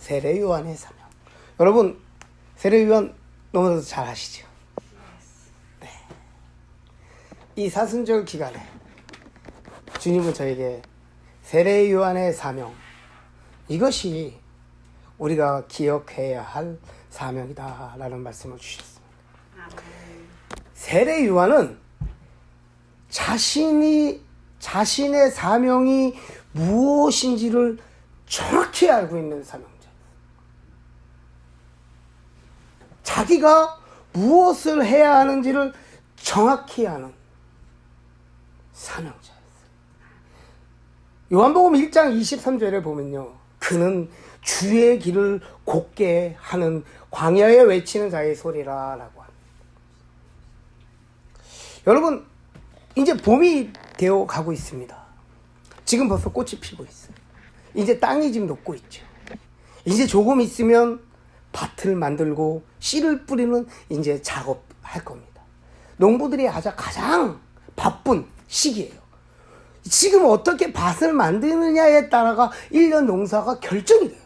세례 요한의 사명. 여러분, 세례 요한 너무나도 잘 아시죠? 네. 이 사순절 기간에 주님은 저에게 세례 요한의 사명, 이것이 우리가 기억해야 할 사명이다라는 말씀을 주셨습니다. 세례 요한은 자신의 사명이 무엇인지를 정확히 알고 있는 사명자예요. 자기가 무엇을 해야 하는지를 정확히 아는 사명자였어요. 요한복음 1장 23절에 보면요, 그는 주의 길을 곧게 하는 광야에 외치는 자의 소리라라고 합니다. 여러분, 이제 봄이 되어 가고 있습니다. 지금 벌써 꽃이 피고 있어요. 이제 땅이 지금 녹고 있죠. 이제 조금 있으면 밭을 만들고 씨를 뿌리는 이제 작업할 겁니다. 농부들이 가장 바쁜 시기예요. 지금 어떻게 밭을 만드느냐에 따라가 1년 농사가 결정이 돼요.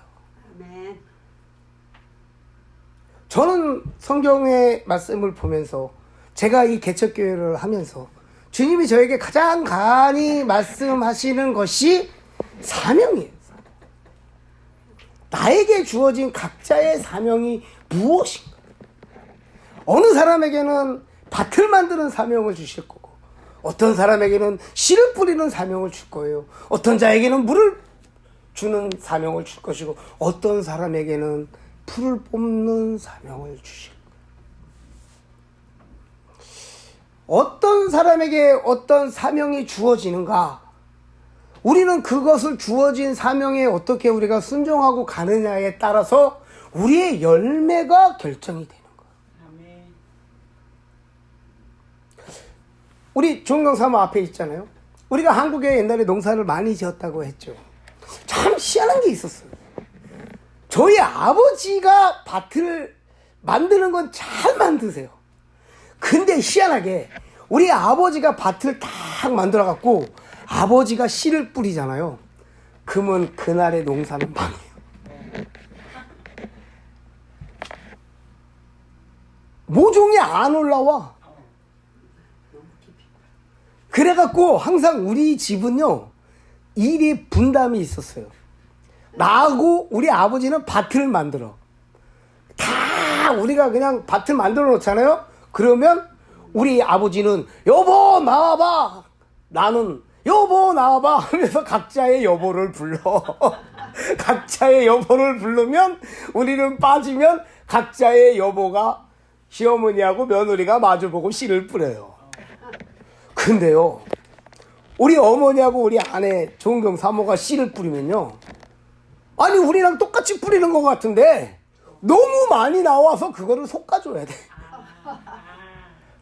저는 성경의 말씀을 보면서, 제가 이 개척교회를 하면서 주님이 저에게 가장 간이 말씀하시는 것이 사명이에요. 나에게 주어진 각자의 사명이 무엇인가? 어느 사람에게는 밭을 만드는 사명을 주실 거고, 어떤 사람에게는 씨를 뿌리는 사명을 줄 거예요. 어떤 자에게는 물을 주는 사명을 줄 것이고, 어떤 사람에게는 풀을 뽑는 사명을 주실 거예요. 어떤 사람에게 어떤 사명이 주어지는가? 우리는 그것을 주어진 사명에 어떻게 우리가 순종하고 가느냐에 따라서 우리의 열매가 결정이 되는 거예요. 우리 종경사모 앞에 있잖아요. 우리가 한국에 옛날에 농사를 많이 지었다고 했죠. 참 희한한 게 있었어요. 저희 아버지가 밭을 만드는 건 잘 만드세요. 근데 희한하게 우리 아버지가 밭을 딱 만들어갖고 아버지가 씨를 뿌리잖아요. 그러면 그날의 농사는 망해요. 모종이 안 올라와. 그래갖고 항상 우리 집은요, 일이 분담이 있었어요. 나하고 우리 아버지는 밭을 만들어. 다 우리가 그냥 밭을 만들어 놓잖아요. 그러면 우리 아버지는 여보 나와봐, 나는 여보 나와봐 하면서 각자의 여보를 불러. 각자의 여보를 부르면 우리는 빠지면 각자의 여보가 시어머니하고 며느리가 마주보고 씨를 뿌려요. 근데요, 우리 어머니하고 우리 아내 종경 사모가 씨를 뿌리면요, 아니 우리랑 똑같이 뿌리는 것 같은데 너무 많이 나와서 그거를 솎아줘야 돼.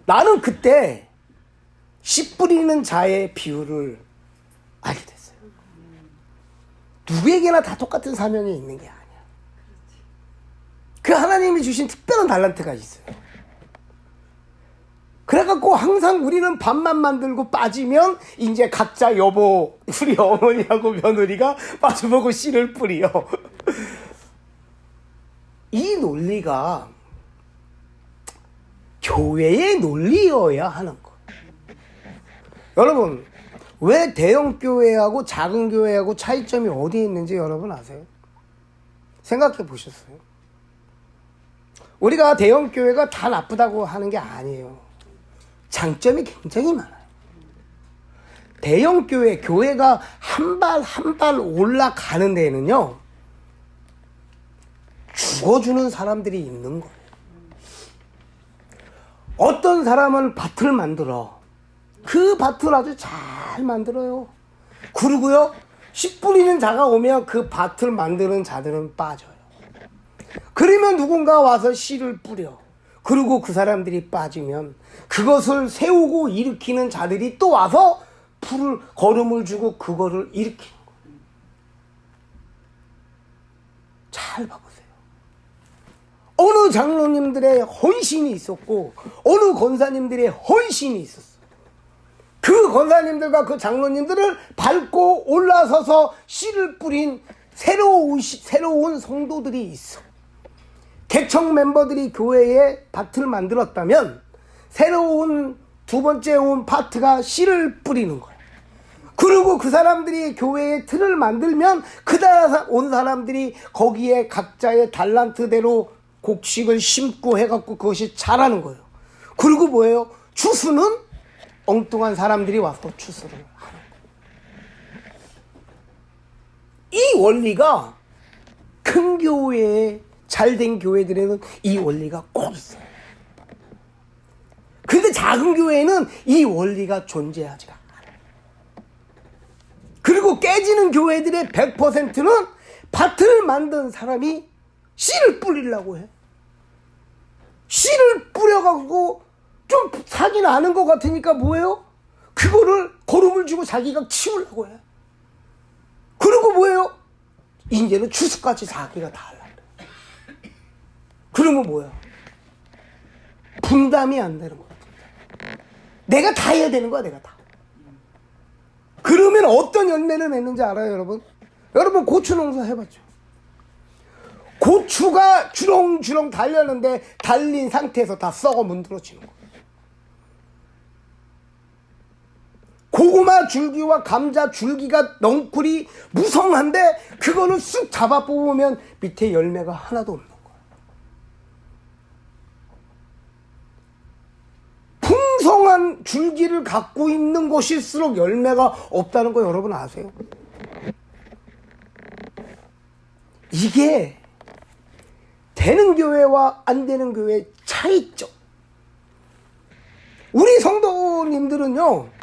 나는 그때 씨 뿌리는 자의 비율을 알게 됐어요. 누구에게나 다 똑같은 사명이 있는 게 아니야. 그 하나님이 주신 특별한 달란트가 있어요. 그래갖고 항상 우리는 밥만 만들고 빠지면 이제 각자 여보, 우리 어머니하고 며느리가 마주보고 씨를 뿌려. 이 논리가 교회의 논리여야 하는 거. 여러분, 왜 대형 교회하고 작은 교회하고 차이점이 어디에 있는지 여러분 아세요? 생각해 보셨어요? 우리가 대형 교회가 다 나쁘다고 하는 게 아니에요. 장점이 굉장히 많아요. 대형 교회가 한 발 한 발 올라가는 데에는요, 죽어주는 사람들이 있는 거예요. 어떤 사람은 밭을 만들어. 그 밭을 아주 잘 만들어요. 그리고요, 씨 뿌리는 자가 오면 그 밭을 만드는 자들은 빠져요. 그러면 누군가 와서 씨를 뿌려. 그리고 그 사람들이 빠지면 그것을 세우고 일으키는 자들이 또 와서 풀을, 거름을 주고 그거를 일으키는 거예요. 잘 봐보세요. 어느 장로님들의 헌신이 있었고 어느 권사님들의 헌신이 있었어요. 그 권사님들과 그 장로님들을 밟고 올라서서 씨를 뿌린 새로운 성도들이 있어. 개척 멤버들이 교회에 밭을 만들었다면 새로운 두 번째 온 파트가 씨를 뿌리는 거야. 그리고 그 사람들이 교회에 틀을 만들면 그다음 온 사람들이 거기에 각자의 달란트대로 곡식을 심고 해갖고 그것이 자라는 거예요. 그리고 뭐예요? 추수는 엉뚱한 사람들이 와서 추수를 하는 거예요. 이 원리가 큰 교회에 잘된 교회들에는 이 원리가 꼭 있어요. 근데 작은 교회에는 이 원리가 존재하지가 않아요. 그리고 깨지는 교회들의 100%는 밭을 만든 사람이 씨를 뿌리려고 해. 씨를 뿌려가지고 좀 사기 나는 것 같으니까 뭐예요? 그거를 거름을 주고 자기가 치우려고 해. 그리고 뭐예요? 이제는 추수까지 자기가 다 하려고 해. 그러면 뭐야? 분담이 안 되는 거야. 내가 다 해야 되는 거야, 내가 다. 그러면 어떤 열매를 맺는지 알아요, 여러분? 여러분 고추 농사 해봤죠? 고추가 주렁주렁 달렸는데 달린 상태에서 다 썩어 문드러지는 거예요. 고구마 줄기와 감자 줄기가 넝쿨이 무성한데 그거는 쑥 잡아 뽑으면 밑에 열매가 하나도 없는 거예요. 풍성한 줄기를 갖고 있는 것일수록 열매가 없다는 거 여러분 아세요? 이게 되는 교회와 안 되는 교회의 차이점. 우리 성도님들은요,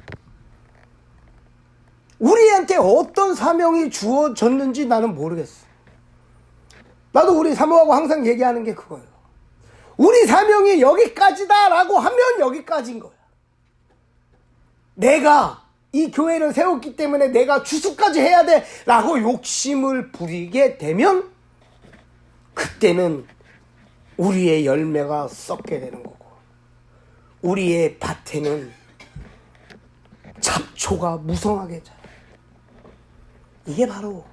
우리한테 어떤 사명이 주어졌는지 나는 모르겠어. 나도 우리 사모하고 항상 얘기하는 게 그거예요. 우리 사명이 여기까지다라고 하면 여기까지인 거야. 내가 이 교회를 세웠기 때문에 내가 주수까지 해야 돼 라고 욕심을 부리게 되면 그때는 우리의 열매가 썩게 되는 거고 우리의 밭에는 잡초가 무성하게 자라요. 이게 바로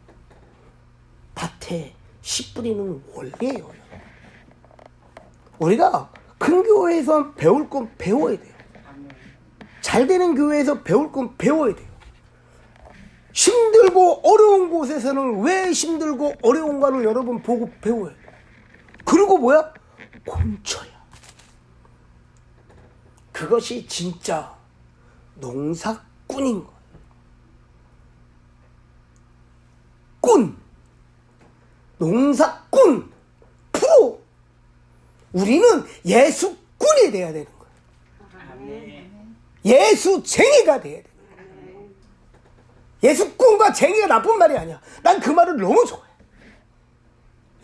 밭에 씨 뿌리는 원리예요. 우리가 큰 교회에서 배울 건 배워야 돼요. 잘 되는 교회에서 배울 건 배워야 돼요. 힘들고 어려운 곳에서는 왜 힘들고 어려운가를 여러분 보고 배워야 돼요. 그리고 뭐야? 곤쳐야. 그것이 진짜 농사꾼인 거예요. 꾼. 농사꾼. 프로. 우리는 예수꾼이 돼야 되는 거예요. 예수쟁이가 돼야 되는 거예요. 예수꾼과 쟁이가 나쁜 말이 아니야. 난 그 말을 너무 좋아해.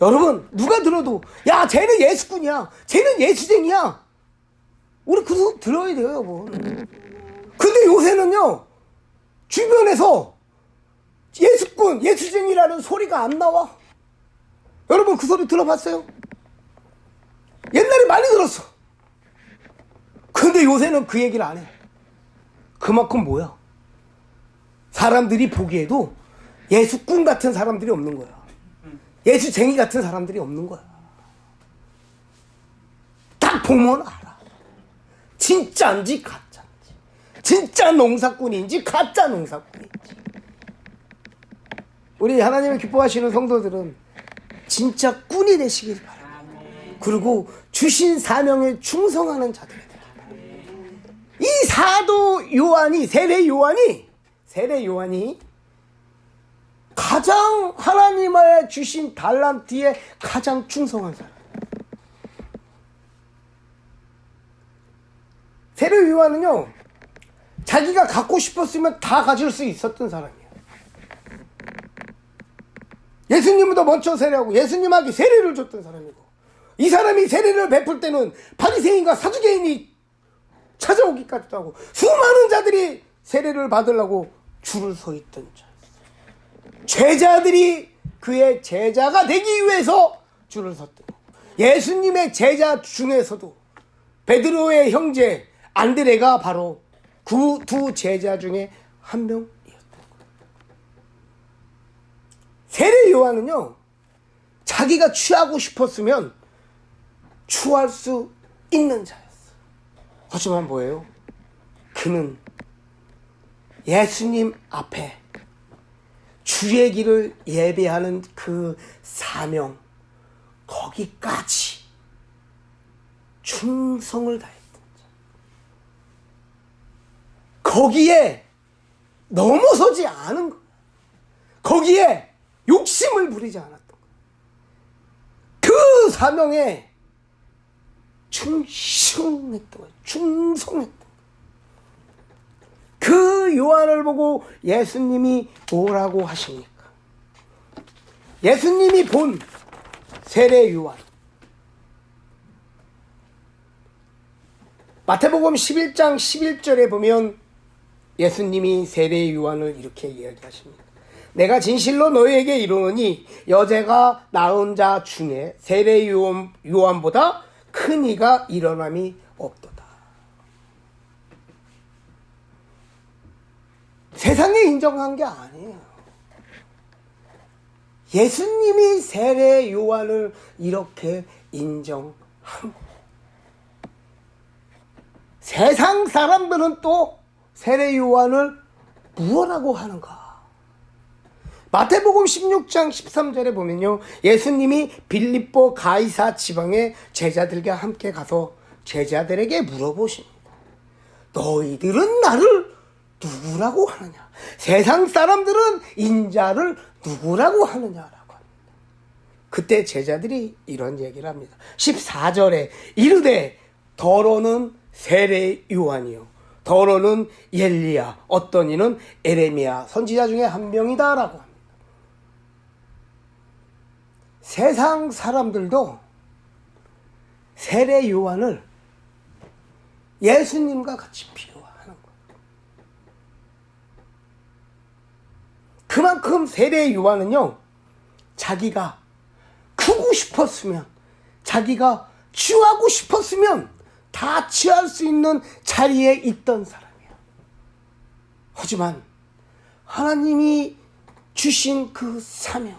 여러분 누가 들어도 야 쟤는 예수꾼이야, 쟤는 예수쟁이야, 우리 그 소리 들어야 돼요, 여러분. 근데 요새는요 주변에서 예수꾼, 예수쟁이라는 소리가 안 나와. 여러분 그 소리 들어봤어요? 옛날에 많이 들었어. 근데 요새는 그 얘기를 안 해. 그만큼 뭐야? 사람들이 보기에도 예수꾼 같은 사람들이 없는 거야. 예수쟁이 같은 사람들이 없는 거야. 딱 보면 알아. 진짜인지 가짜인지. 진짜 농사꾼인지 가짜 농사꾼인지. 우리 하나님을 기뻐하시는 성도들은 진짜 꾼이 되시길 바랍니다. 그리고 주신 사명에 충성하는 자들이 되길 바랍니다. 이 사도 요한이, 세례 요한이 가장 하나님의 주신 달란트에 가장 충성한 사람. 세례 요한은요 자기가 갖고 싶었으면 다 가질 수 있었던 사람이에요. 예수님보다 먼저 세례하고 예수님에게 세례를 줬던 사람이고, 이 사람이 세례를 베풀 때는 바리새인과 사두개인이 찾아오기까지도 하고 수많은 자들이 세례를 받으려고 줄을 서 있던 자였어요. 제자들이 그의 제자가 되기 위해서 줄을 섰던 거고, 예수님의 제자 중에서도 베드로의 형제 안드레가 바로 그 두 제자 중에 한 명이었던 거예요. 세례 요한은요, 자기가 취하고 싶었으면 취할 수 있는 자였어. 하지만 뭐예요? 그는 예수님 앞에 주의 길을 예배하는 그 사명, 거기까지 충성을 다했던 자. 거기에 넘어서지 않은 거야. 거기에 욕심을 부리지 않았던 거야. 그 사명에 충성했던 거야. 충성했던 거야. 그 요한을 보고 예수님이 뭐라고 하십니까? 예수님이 본 세례 요한. 마태복음 11장 11절에 보면 예수님이 세례 요한을 이렇게 이야기하십니다. 내가 진실로 너희에게 이르노니 여자가 낳은 자 중에 세례 요한보다 큰 이가 일어남이 없도다. 세상에 인정한 게 아니에요. 예수님이 세례 요한을 이렇게 인정한 거예요. 세상 사람들은 또 세례 요한을 무엇라고 하는가? 마태복음 16장 13절에 보면요, 예수님이 빌립보 가이사 지방의 제자들과 함께 가서 제자들에게 물어보십니다. 너희들은 나를 누구라고 하느냐? 세상 사람들은 인자를 누구라고 하느냐라고 합니다. 그때 제자들이 이런 얘기를 합니다. 14절에 이르되 더러는 세례 요한이요 더러는 엘리야, 어떤 이는 에레미야 선지자 중에 한 명이다라고 합니다. 세상 사람들도 세례 요한을 예수님과 같이 비유하는 거예요. 그만큼 세례 요한은요, 자기가 크고 싶었으면, 자기가 취하고 싶었으면 다 취할 수 있는 자리에 있던 사람이에요. 하지만 하나님이 주신 그 사명,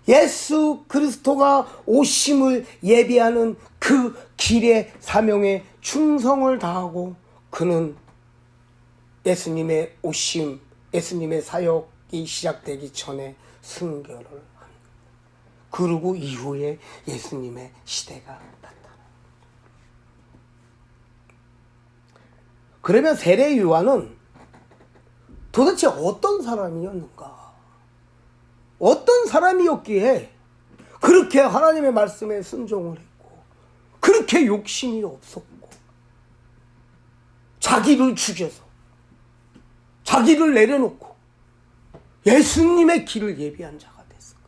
예수 그리스도가 오심을 예비하는 그 길의 사명에 충성을 다하고 그는 예수님의 오심, 예수님의 사역이 시작되기 전에 순교를 합니다. 그리고 이후에 예수님의 시대가 나타납니다. 그러면 세례 요한은 도대체 어떤 사람이었는가? 어떤 사람이었기에 그렇게 하나님의 말씀에 순종을 했고, 그렇게 욕심이 없었고, 자기를 죽여서, 자기를 내려놓고 예수님의 길을 예비한 자가 됐을까?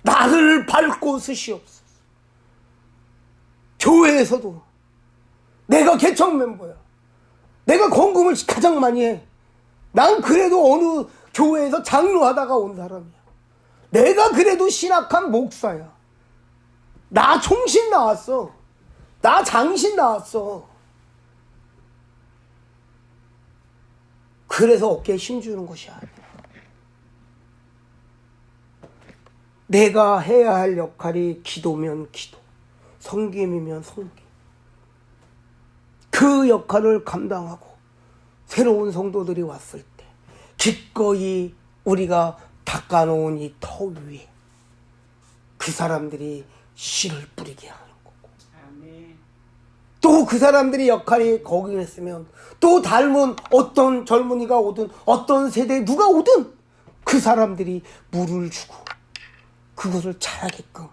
나를 밟고 쓰시옵소서. 교회에서도 내가 개척 멤버야. 내가 건금을 가장 많이 해. 난 그래도 어느 교회에서 장로하다가 온 사람이야. 내가 그래도 신학한 목사야. 나 총신 나왔어. 나 장신 나왔어. 그래서 어깨에 힘주는 것이 아니야. 내가 해야 할 역할이 기도면 기도, 섬김이면 섬김. 그 역할을 감당하고 새로운 성도들이 왔을 때 기꺼이 우리가 닦아놓은 이 터 위에 그 사람들이 씨를 뿌리게 하는 거고, 또 그 사람들이 역할이 거기 있으면 또 닮은 어떤 젊은이가 오든 어떤 세대에 누가 오든 그 사람들이 물을 주고 그것을 자라게끔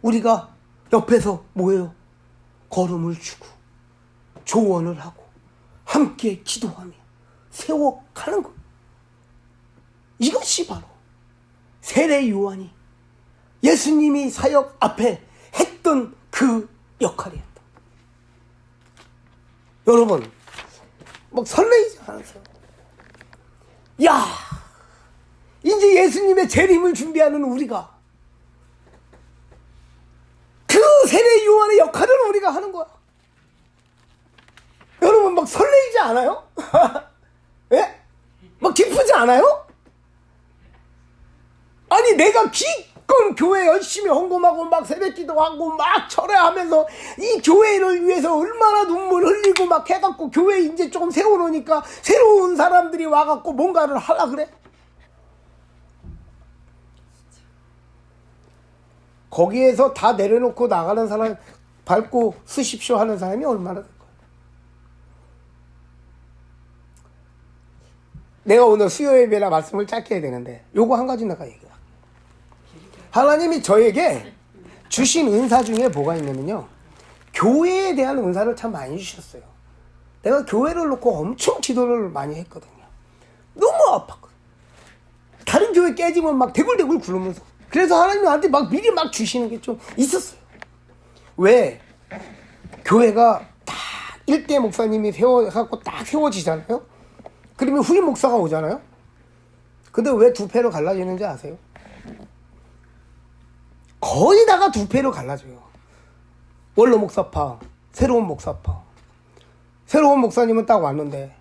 우리가 옆에서 뭐예요? 걸음을 주고 조언을 하고 함께 기도하며 세워가는 것. 이것이 바로 세례 요한이 예수님이 사역 앞에 했던 그 역할이었다. 여러분, 막 설레이지 않으세요? 야, 이제 예수님의 재림을 준비하는 우리가 그 세례 요한의 역할을 우리가 하는 거야. 여러분, 막 설레이지 않아요? 예? 막 기쁘지 않아요? 아니 내가 기껏 교회 열심히 헌금하고 막 새벽기도하고 막 철회하면서 이 교회를 위해서 얼마나 눈물 흘리고 막 해갖고 교회 이제 조금 세워놓으니까 새로운 사람들이 와갖고 뭔가를 하라 그래? 거기에서 다 내려놓고 나가는 사람 밟고 쓰십시오 하는 사람이 얼마나 될 거야? 내가 오늘 수요 예배라 말씀을 짧게 해야 되는데 요거 한 가지 내가 얘기해. 하나님이 저에게 주신 은사 중에 뭐가 있냐면요, 교회에 대한 은사를 참 많이 주셨어요. 내가 교회를 놓고 엄청 기도를 많이 했거든요. 너무 아팠거든. 다른 교회 깨지면 막 대굴대굴 굴으면서. 그래서 하나님이 나한테 막 미리 막 주시는 게 좀 있었어요. 왜? 교회가 딱 일대 목사님이 세워갖고 딱 세워지잖아요. 그러면 후임 목사가 오잖아요. 근데 왜 두 패로 갈라지는지 아세요? 거의 다가 두 패로 갈라져요. 원로 목사파, 새로운 목사파. 새로운 목사님은 딱 왔는데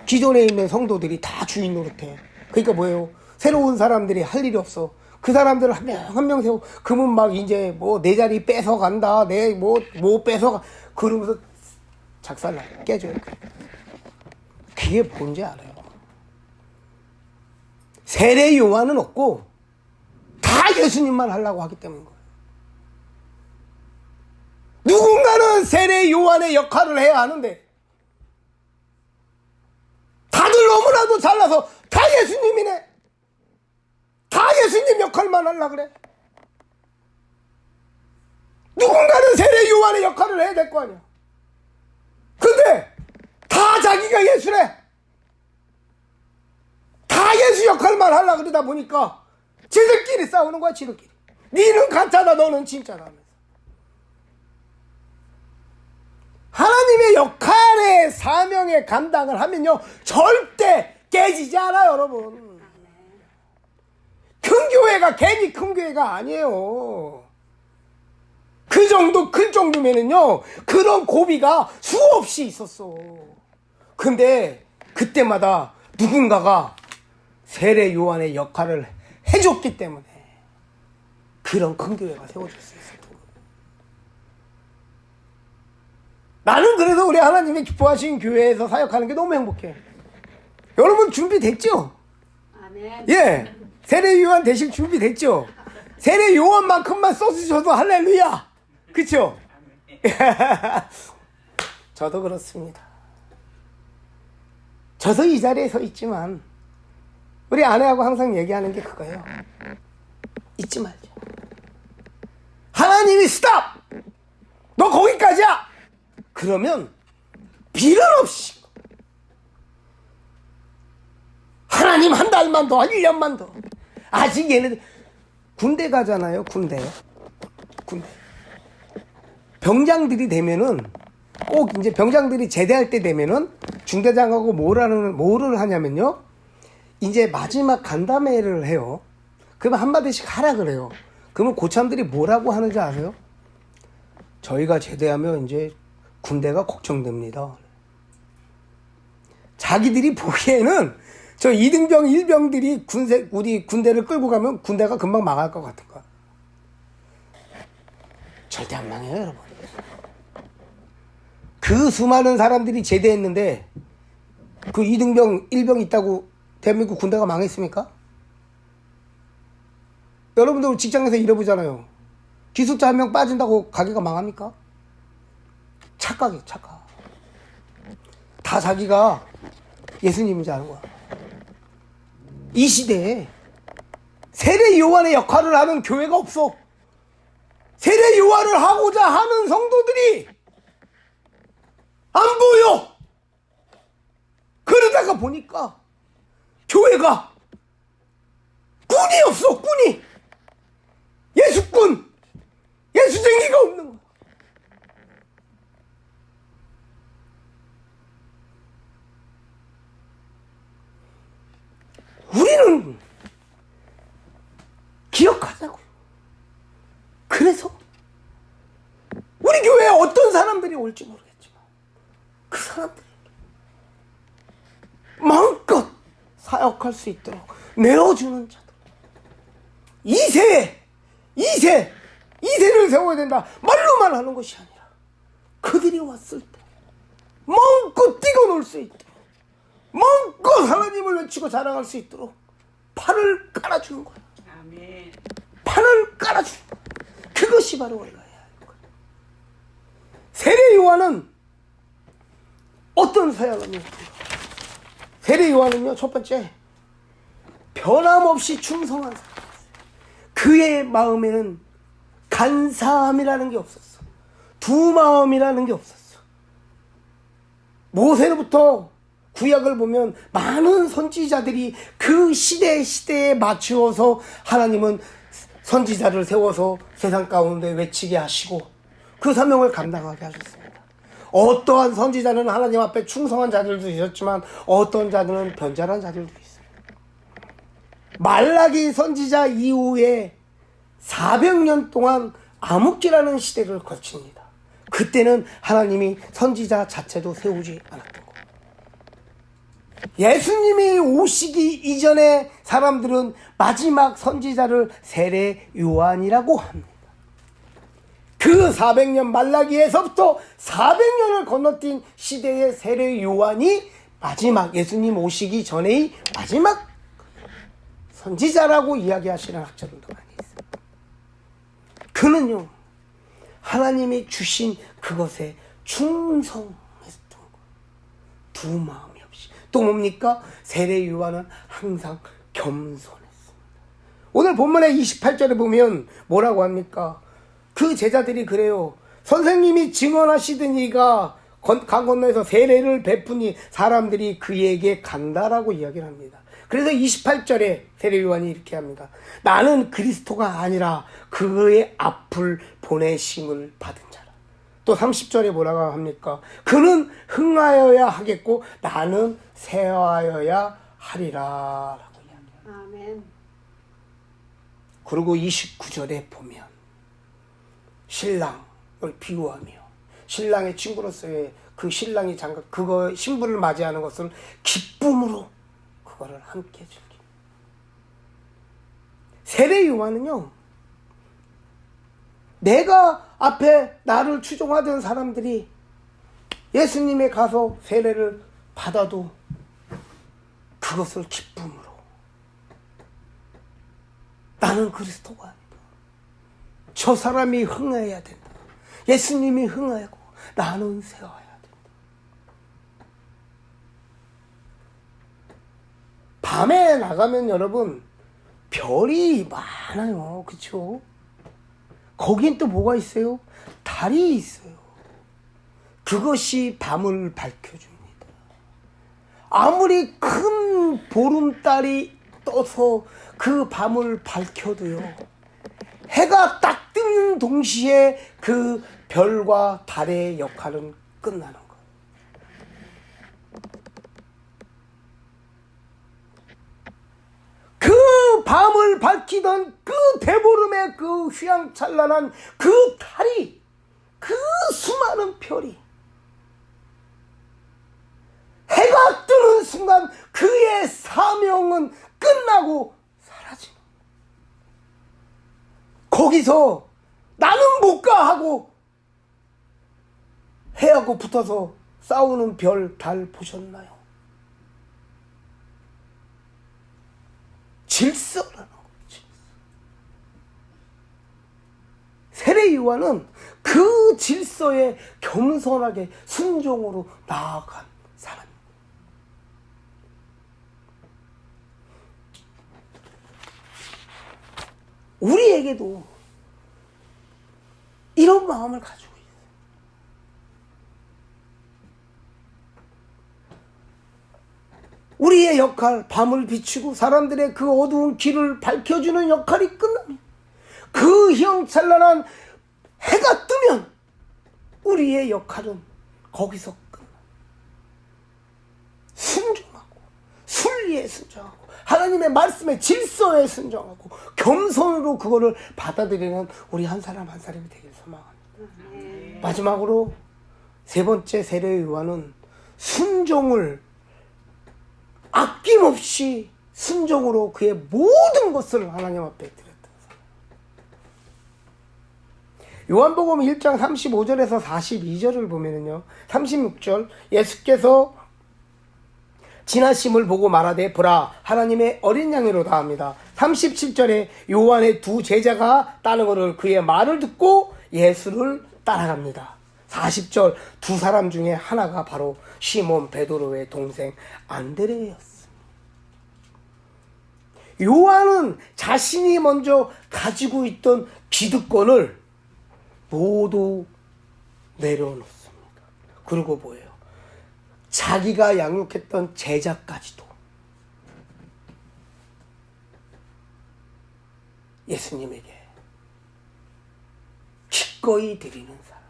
기존에 있는 성도들이 다 주인 노릇해. 그러니까 뭐예요? 새로운 사람들이 할 일이 없어. 그 사람들을 한 명 한 명 세우고, 그러면 막 이제 뭐 내 자리 뺏어간다, 내 뭐 뺏어가, 그러면서 작살나, 깨져요. 그게 뭔지 알아요? 세례 요한은 없고 다 예수님만 하려고 하기 때문인 거예요. 누군가는 세례 요한의 역할을 해야 하는데 다들 너무나도 잘나서 다 예수님이네. 다 예수님 역할만 하려고 그래. 누군가는 세례 요한의 역할을 해야 될 거 아니야. 근데 다 자기가 예수래. 다 예수 역할만 하려고 그러다 보니까 지들끼리 싸우는 거야. 지들끼리. 니는 가짜다, 너는 진짜다 하면서. 하나님의 역할의 사명의 감당을 하면요, 절대 깨지지 않아요, 여러분. 큰 교회가 괜히 큰 교회가 아니에요. 그 정도 클 정도면은요, 그런 고비가 수없이 있었어. 근데 그때마다 누군가가 세례 요한의 역할을 해줬기 때문에 그런 큰 교회가 세워질 수 있었던 거예요. 나는 그래서 우리 하나님이 기뻐하신 교회에서 사역하는 게 너무 행복해. 여러분 준비됐죠? 아멘. 예, 세례 요한 되실 준비됐죠? 세례 요한만큼만 써주셔도 할렐루야. 그쵸? 저도 그렇습니다. 저도 이 자리에 서 있지만 우리 아내하고 항상 얘기하는 게 그거예요. 잊지 말자. 하나님이 스탑! 너 거기까지야! 그러면 비련 없이 하나님 한 달만 더, 1년만 더. 아직 얘네들 군대 가잖아요. 군대. 병장들이 되면은 꼭 이제 병장들이 제대할 때 되면은 중대장하고 뭐를 하냐면요, 이제 마지막 간담회를 해요. 그러면 한마디씩 하라 그래요. 그러면 고참들이 뭐라고 하는지 아세요? 저희가 제대하면 이제 군대가 걱정됩니다. 자기들이 보기에는 저 2등병 1병들이 우리 군대를 끌고 가면 군대가 금방 망할 것 같은 거야. 절대 안 망해요, 여러분. 그 수많은 사람들이 제대했는데 그 2등병 1병 있다고 대한민국 군대가 망했습니까? 여러분들 직장에서 일해보잖아요. 기숙자 한 명 빠진다고 가게가 망합니까? 착각이에요, 착각. 다 자기가 예수님인 줄 아는 거야. 이 시대에 세례 요한의 역할을 하는 교회가 없어. 세례 요한을 하고자 하는 성도들이 안 보여. 그러다가 보니까 교회가 꾼이 없어. 꾼이. 예수꾼, 예수쟁이가 없는 거야. 우리는 기억하자고요. 그래서 우리 교회에 어떤 사람들이 올지 모르겠지만 그 사람들이 마음껏 사역할 수 있도록 내어주는 자들, 이세를 세워야 된다. 말로만 하는 것이 아니라 그들이 왔을 때 마음껏 뛰어놀 수 있도록, 마음껏 하나님을 외치고 자랑할 수 있도록 판을 깔아주는 거야. 아멘. 판을 깔아주는 거야. 그것이 바로 우리가 해야 할 거야. 세례 요한은 어떤 사역을? 세례 요한은요, 첫 번째, 변함없이 충성한 사람이었어요. 그의 마음에는 간사함이라는 게 없었어. 두 마음이라는 게 없었어. 모세로부터 구약을 보면 많은 선지자들이 그 시대에 맞추어서 하나님은 선지자를 세워서 세상 가운데 외치게 하시고 그 사명을 감당하게 하셨습니다. 어떠한 선지자는 하나님 앞에 충성한 자들도 있었지만 어떤 자들은 변절한 자들도 있습니다. 말라기 선지자 이후에 400년 동안 암흑기라는 시대를 거칩니다. 그때는 하나님이 선지자 자체도 세우지 않았던 거예요. 예수님이 오시기 이전에 사람들은 마지막 선지자를 세례 요한이라고 합니다. 그 400년 말라기에서부터 400년을 건너뛴 시대의 세례 요한이 마지막 예수님 오시기 전의 마지막 선지자라고 이야기하시는 학자들도 많이 있어요. 그는요, 하나님이 주신 그것에 충성했던 거. 두 마음이 없이. 또 뭡니까? 세례 요한은 항상 겸손했습니다. 오늘 본문의 28절에 보면 뭐라고 합니까? 그 제자들이 그래요. 선생님이 증언하시더니가 강 건너에서 세례를 베푸니 사람들이 그에게 간다라고 이야기를 합니다. 그래서 28절에 세례 요한이 이렇게 합니다. 나는 그리스도가 아니라 그의 앞을 보내심을 받은 자라. 또 30절에 뭐라고 합니까? 그는 흥하여야 하겠고 나는 쇠하여야 하리라 라고 이야기합니다. 아멘. 그리고 29절에 보면 신랑을 비유하며 신랑의 친구로서의 그 신랑이 장가 그거 신부를 맞이하는 것을 기쁨으로 그거를 함께 즐깁니다. 세례 요한은요, 내가 앞에 나를 추종하던 사람들이 예수님에 가서 세례를 받아도 그것을 기쁨으로, 나는 그리스도가 아니다, 저 사람이 흥해야 된다, 예수님이 흥하고 나는 세워야 된다. 밤에 나가면 여러분 별이 많아요. 그쵸? 거긴 또 뭐가 있어요? 달이 있어요. 그것이 밤을 밝혀줍니다. 아무리 큰 보름달이 떠서 그 밤을 밝혀도요, 해가 딱 뜨는 동시에 그 별과 달의 역할은 끝나는 거예요. 그 밤을 밝히던 그 대보름의 그 휘황찬란한 그 달이, 그 수많은 별이 해가 뜨는 순간 그의 사명은 끝나고 사라지는 거예요. 거기서 나는 못 가 하고 해하고 붙어서 싸우는 별, 달 보셨나요? 질서라는 거지. 세례 요한은 그 질서에 겸손하게 순종으로 나아간 사람입니다. 우리에게도 이런 마음을 가지고 있어요. 우리의 역할, 밤을 비추고 사람들의 그 어두운 길을 밝혀주는 역할이 끝나면, 그 희영찬란한 해가 뜨면 우리의 역할은 거기서 끝나. 순종하고, 순리에 순종하고, 하나님의 말씀에 질서에 순종하고, 겸손으로 그거를 받아들이는 우리 한 사람 한 사람이 되길 소망합니다. 마지막으로 세 번째 세례 요한은 순종을 아낌없이 순종으로 그의 모든 것을 하나님 앞에 드렸다. 요한복음 1장 35절에서 42절을 보면은요, 36절, 예수께서 지나심을 보고 말하되 보라 하나님의 어린 양이로다 합니다. 37절에 요한의 두 제자가 따르거늘 그의 말을 듣고 예수를 따라갑니다. 40절 두 사람 중에 하나가 바로 시몬 베드로의 동생 안드레였습니다. 요한은 자신이 먼저 가지고 있던 기득권을 모두 내려놓습니다. 그리고 뭐예요? 자기가 양육했던 제자까지도 예수님에게 기꺼이 드리는 사람.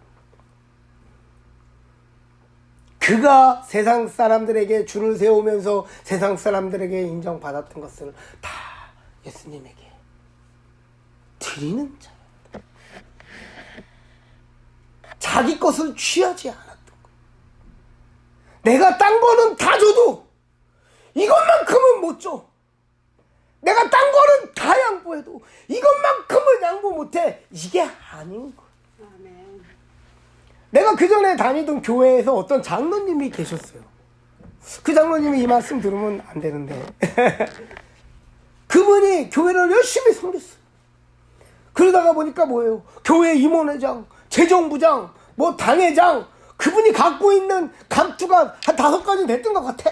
그가 세상 사람들에게 줄을 세우면서 세상 사람들에게 인정받았던 것을 다 예수님에게 드리는 자예요. 자기 것을 취하지 않았던 것. 내가 딴 거는 다 줘도 이것만큼은 못 줘. 내가 딴 거는 다 양보해도 이것만큼은 양보 못해. 이게 아닌 거예요. 내가 그 전에 다니던 교회에서 어떤 장로님이 계셨어요. 그 장로님이 이 말씀 들으면 안 되는데 그분이 교회를 열심히 섬겼어요. 그러다가 보니까 뭐예요? 교회 임원회장, 재정부장, 뭐 당회장, 그분이 갖고 있는 감투가 한 5가지 됐던 것 같아.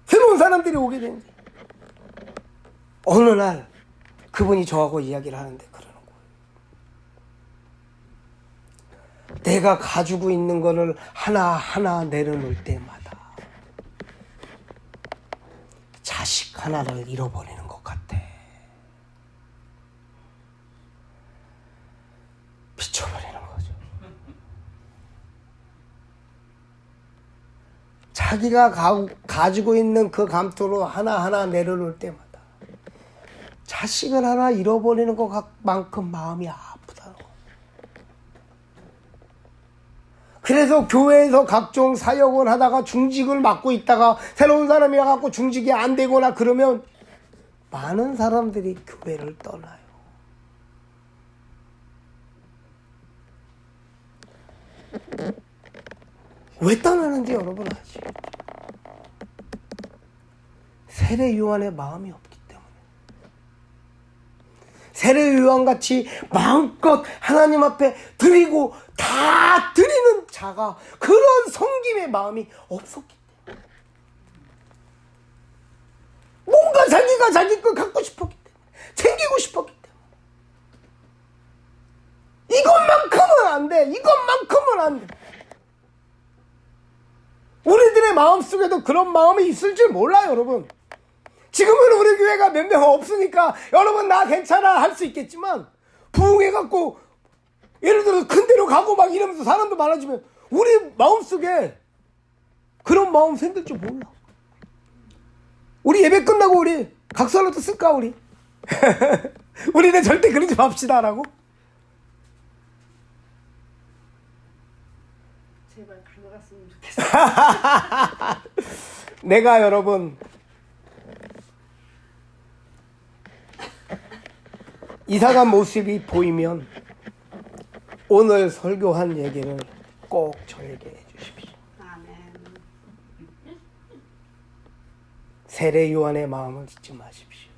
새로운 사람들이 오게 된 거예요. 어느 날 그분이 저하고 이야기를 하는데 그러는 거예요. 내가 가지고 있는 거를 하나하나 내려놓을 때마다 자식 하나를 잃어버리는 것 같아. 미쳐버리는 거죠. 자기가 가지고 있는 그 감투로 하나하나 내려놓을 때마다 자식을 하나 잃어버리는 것만큼 마음이 아프다는 거예요. 그래서 교회에서 각종 사역을 하다가 중직을 맡고 있다가 새로운 사람이 와갖고 중직이 안 되거나 그러면 많은 사람들이 교회를 떠나요. 왜 떠나는지 여러분 아시죠? 세례 요한의 마음이 없기 때문에. 세례 요한같이 마음껏 하나님 앞에 드리고 다 드리는 자가 그런 섬김의 마음이 없었기 때문에. 뭔가 자기가 자기 걸 갖고 싶었기 때문에. 챙기고 싶었기 때문에. 이것만큼은 안 돼. 이것만큼은 안 돼. 우리들의 마음속에도 그런 마음이 있을 줄 몰라요, 여러분. 지금은 우리 교회가 몇 명 없으니까 여러분 나 괜찮아 할 수 있겠지만 부흥해갖고 예를 들어 큰 데로 가고 막 이러면서 사람도 많아지면 우리 마음속에 그런 마음 생길 줄 몰라. 우리 예배 끝나고 우리 각서라도 쓸까 우리? 우리는 절대 그러지 맙시다라고. 제발 가져갔으면 좋겠어. 내가 여러분 이사간 모습이 보이면 오늘 설교한 얘기를 꼭 저에게 해주십시오. 아멘. 세례 요한의 마음을 잊지 마십시오.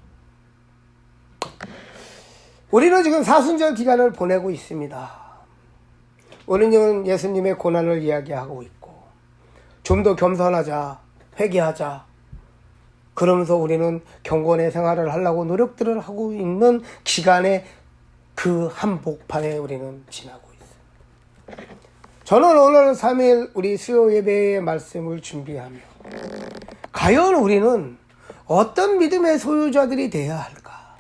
우리는 지금 사순절 기간을 보내고 있습니다. 우리는 예수님의 고난을 이야기하고 있고 좀 더 겸손하자, 회개하자. 그러면서 우리는 경건의 생활을 하려고 노력들을 하고 있는 기간에 그 한복판에 우리는 지나고 있어요. 저는 오늘 3일 우리 수요 예배의 말씀을 준비하며 과연 우리는 어떤 믿음의 소유자들이 되어야 할까?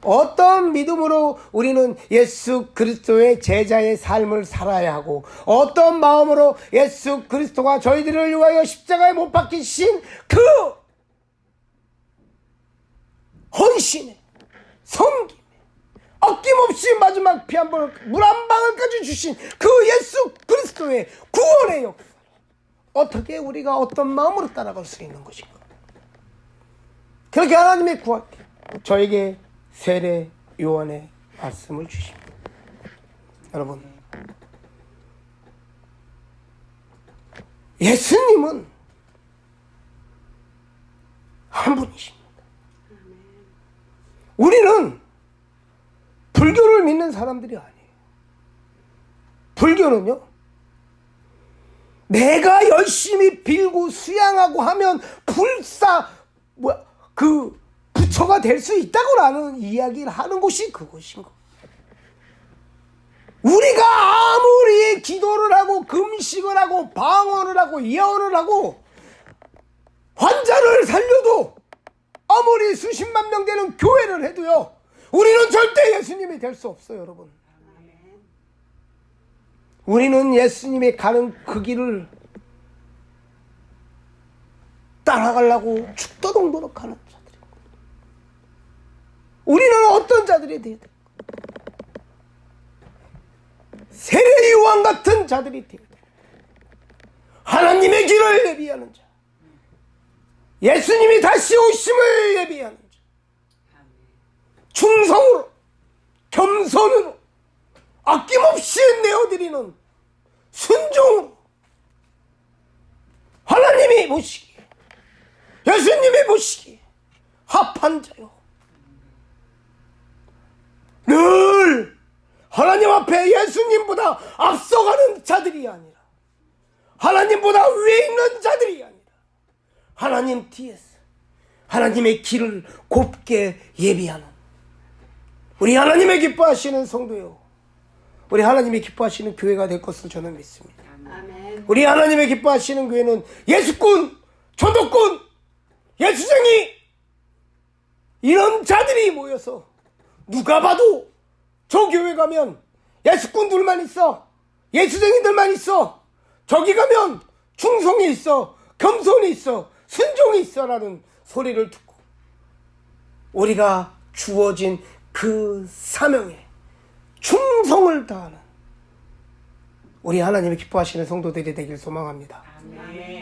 어떤 믿음으로 우리는 예수 그리스도의 제자의 삶을 살아야 하고 어떤 마음으로 예수 그리스도가 저희들을 위하여 십자가에 못 박히신 그 헌신에 섬김에 아낌없이 마지막 피 한 번 물 한 방울까지 주신 그 예수 그리스도의 구원의 역사 어떻게 우리가 어떤 마음으로 따라갈 수 있는 것인가? 그렇게 하나님의 구할 때 저에게 세례 요한의 말씀을 주십니다. 여러분, 예수님은 한 분이십니다. 우리는 불교를 믿는 사람들이 아니에요. 불교는요, 내가 열심히 빌고 수양하고 하면 부처가 될 수 있다고라는 이야기를 하는 곳이 그곳인 거. 우리가 아무리 기도를 하고 금식을 하고 방언을 하고 예언을 하고 환자를 살려도 아무리 수십만 명 되는 교회를 해도요, 우리는 절대 예수님이 될 수 없어요, 여러분. 우리는 예수님이 가는 그 길을 따라가려고 죽도록 노력하는 자들입니다. 우리는 어떤 자들이 되어야 돼요? 세례요한 같은 자들이 되어야 돼요. 하나님의 길을 예비하는 자, 예수님이 다시 오심을 예비하는 자, 충성으로 겸손으로 아낌없이 내어드리는 순종으로 하나님이 보시기에, 예수님이 보시기에 합한 자요, 늘 하나님 앞에 예수님보다 앞서가는 자들이 아니라 하나님보다 위에 있는 자들이 아니라 하나님 뒤에서 하나님의 길을 곱게 예비하는 우리 하나님의 기뻐하시는 성도요, 우리 하나님이 기뻐하시는 교회가 될 것을 저는 믿습니다. 아멘. 우리 하나님의 기뻐하시는 교회는 예수꾼, 전도꾼, 예수쟁이 이런 자들이 모여서 누가 봐도 저 교회 가면 예수꾼들만 있어, 예수쟁이들만 있어, 저기 가면 충성이 있어, 겸손이 있어, 순종이 있어라는 소리를 듣고 우리가 주어진 그 사명에 충성을 다하는 우리 하나님이 기뻐하시는 성도들이 되길 소망합니다. 아멘.